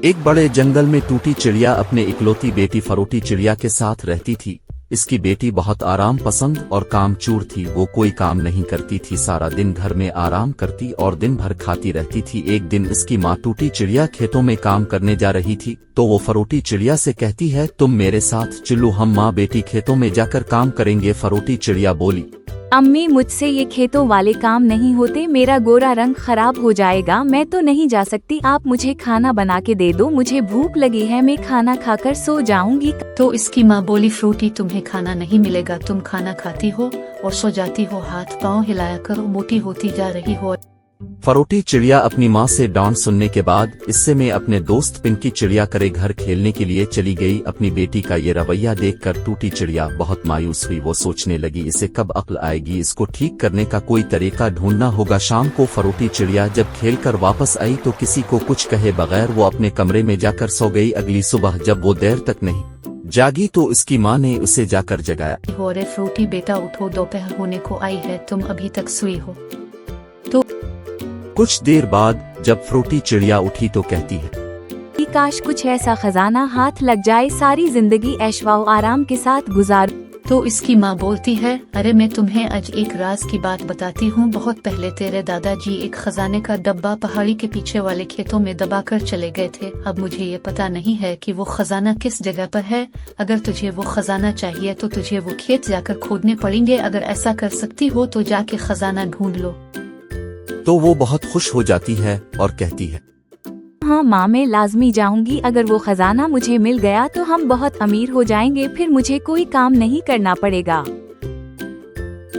एक बड़े जंगल में टूटी चिड़िया अपने इकलौती बेटी फरोटी चिड़िया के साथ रहती थी। इसकी बेटी बहुत आराम पसंद और कामचोर थी। वो कोई काम नहीं करती थी, सारा दिन घर में आराम करती और दिन भर खाती रहती थी। एक दिन इसकी माँ टूटी चिड़िया खेतों में काम करने जा रही थी तो वो फरोटी चिड़िया से कहती है, तुम मेरे साथ चलो, हम माँ बेटी खेतों में जाकर काम करेंगे। फरोटी चिड़िया बोली, अम्मी मुझसे ये खेतों वाले काम नहीं होते, मेरा गोरा रंग खराब हो जाएगा, मैं तो नहीं जा सकती। आप मुझे खाना बना के दे दो, मुझे भूख लगी है, मैं खाना खाकर सो जाऊंगी। तो इसकी माँ बोली, फ्रूटी तुम्हें खाना नहीं मिलेगा, तुम खाना खाती हो और सो जाती हो, हाथ पाँव हिलाया करो, मोटी होती जा रही हो। फरोटी चिड़िया अपनी माँ से डांट सुनने के बाद इससे में अपने दोस्त पिंकी चिड़िया करे घर खेलने के लिए चली गई। अपनी बेटी का ये रवैया देखकर टूटी चिड़िया बहुत मायूस हुई। वो सोचने लगी, इसे कब अक्ल आएगी, इसको ठीक करने का कोई तरीका ढूंढना होगा। शाम को फरोटी चिड़िया जब खेलकर वापस आई तो किसी को कुछ कहे बगैर वो अपने कमरे में जाकर सो गई। अगली सुबह जब वो देर तक नहीं जागी तो इसकी माँ ने उसे जाकर जगाया। हो रे फ्रूटी बेटा उठो, दोपहर होने को आई है, तुम अभी तक सोई हो। तो कुछ देर बाद जब फ्रूटी चिड़िया उठी तो कहती है, काश कुछ ऐसा खजाना हाथ लग जाए, सारी जिंदगी ऐशवा आराम के साथ गुजार। तो इसकी माँ बोलती है, अरे मैं तुम्हें आज एक राज की बात बताती हूँ। बहुत पहले तेरे दादाजी एक खजाने का डब्बा पहाड़ी के पीछे वाले खेतों में दबाकर चले गए थे। अब मुझे ये पता नहीं है कि वो खजाना किस जगह पर है। अगर तुझे वो खजाना चाहिए तो तुझे वो खेत जाकर खोदने पड़ेंगे। अगर ऐसा कर सकती हो तो जाके खजाना ढूंढ लो। तो वो बहुत खुश हो जाती है और कहती है, हाँ माँ, मैं लाजमी जाऊंगी। अगर वो खजाना मुझे मिल गया तो हम बहुत अमीर हो जाएंगे, फिर मुझे कोई काम नहीं करना पड़ेगा।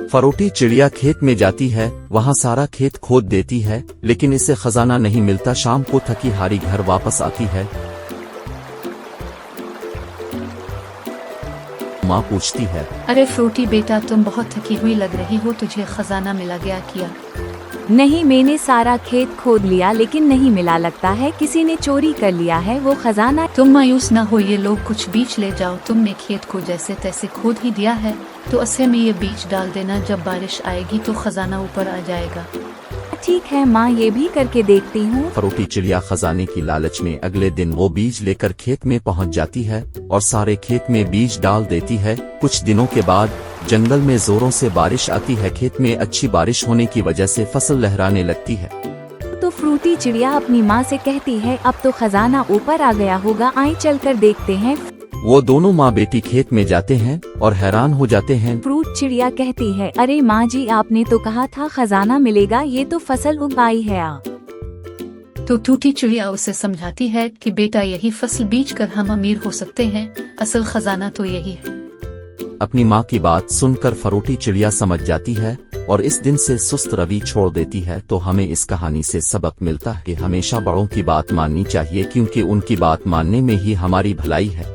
फरोटी चिड़िया खेत में जाती है, वहाँ सारा खेत खोद देती है लेकिन इसे खजाना नहीं मिलता। शाम को थकी हारी घर वापस आती है। माँ पूछती है, अरे फ्रूटी बेटा तुम बहुत थकी हुई लग रही हो, तुझे खजाना मिला गया क्या? नहीं, मैंने सारा खेत खोद लिया लेकिन नहीं मिला, लगता है किसी ने चोरी कर लिया है वो खजाना। तुम मायूस ना हो, ये लोग कुछ बीज ले जाओ, तुमने खेत को जैसे तैसे खोद ही दिया है तो अस्से में ये बीज डाल देना, जब बारिश आएगी तो खजाना ऊपर आ जाएगा। ठीक है माँ, ये भी करके देखती हूँ। फरोटी चिड़िया खजाने की लालच में अगले दिन वो बीज लेकर खेत में पहुँच जाती है और सारे खेत में बीज डाल देती है। कुछ दिनों के बाद जंगल में जोरों से बारिश आती है। खेत में अच्छी बारिश होने की वजह से फसल लहराने लगती है। तो फ्रूटी चिड़िया अपनी माँ से कहती है, अब तो खजाना ऊपर आ गया होगा, आइए चलकर देखते हैं। वो दोनों माँ बेटी खेत में जाते हैं और हैरान हो जाते हैं। फ्रूट चिड़िया कहती है, अरे माँ जी, आपने तो कहा था खजाना मिलेगा, ये तो फसल उग आई है। तो टूटी चिड़िया उसे समझाती है कि बेटा यही फसल बीज कर हम अमीर हो सकते हैं, असल खजाना तो यही है। अपनी माँ की बात सुनकर फरोटी चिड़िया समझ जाती है और इस दिन से सुस्त रवि छोड़ देती है। तो हमें इस कहानी से सबक मिलता है कि हमेशा बड़ों की बात माननी चाहिए, क्योंकि उनकी बात मानने में ही हमारी भलाई है।